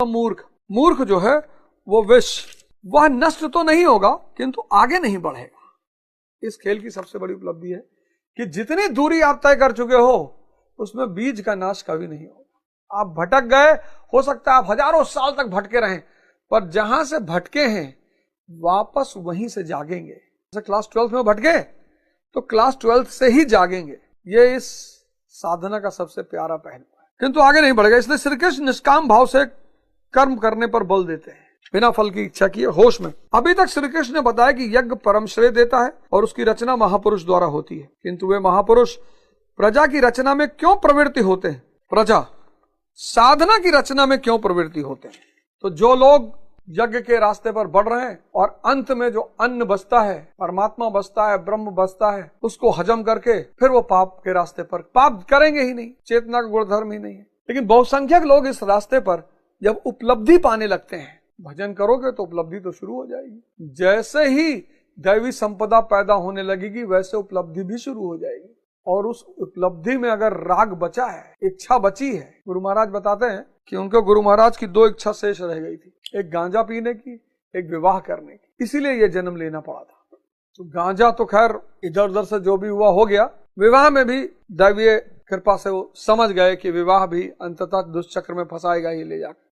मूर्ख, मूर्ख जो है वो विष, वह नष्ट तो नहीं होगा किंतु आगे नहीं बढ़ेगा। इस खेल की सबसे बड़ी उपलब्धि है कि जितनी दूरी आप तय कर चुके हो उसमें बीज का नाश कभी नहीं होगा। आप भटक गए, हो सकता है आप हजारों साल तक भटके रहें, पर जहां से भटके हैं वापस वहीं से जागेंगे। जैसे क्लास 12th में भटके तो क्लास 12th से ही जागेंगे। ये इस साधना का सबसे प्यारा पहलू है, किंतु आगे नहीं बढ़ेगा। इसलिए श्री कृष्ण निष्काम भाव से कर्म करने पर बल देते हैं, बिना फल की इच्छा किए होश में। अभी तक श्री कृष्ण ने बताया कि यज्ञ परम श्रेय देता है और उसकी रचना महापुरुष द्वारा होती है, किंतु वे महापुरुष प्रजा की रचना में क्यों प्रवृत्ति होते हैं, प्रजा साधना की रचना में क्यों प्रवृत्ति होते हैं? तो जो लोग यज्ञ के रास्ते पर बढ़ रहे हैं और अंत में जो अन्न बचता है, परमात्मा बचता है, ब्रह्म बचता है, उसको हजम करके फिर वो पाप के रास्ते पर, पाप करेंगे ही नहीं, चेतना का गुणधर्म ही नहीं है। लेकिन बहुसंख्यक लोग इस रास्ते पर जब उपलब्धि पाने लगते हैं, भजन करोगे तो उपलब्धि तो शुरू हो जाएगी। जैसे ही दैवी संपदा पैदा होने लगेगी वैसे उपलब्धि भी शुरू हो जाएगी। और उस उपलब्धि में अगर राग बचा है, इच्छा बची है, गुरु महाराज बताते हैं कि उनके गुरु महाराज की 2 इच्छा शेष रह गई थी, एक गांजा पीने की, एक विवाह करने की। इसीलिए ये जन्म लेना पड़ा था। तो गांजा तो खैर इधर उधर से जो भी हुआ हो गया, विवाह में भी दैवीय कृपा से वो समझ गए कि विवाह भी अंततः दुष्चक्र में फंसाएगा ही ले जाकर।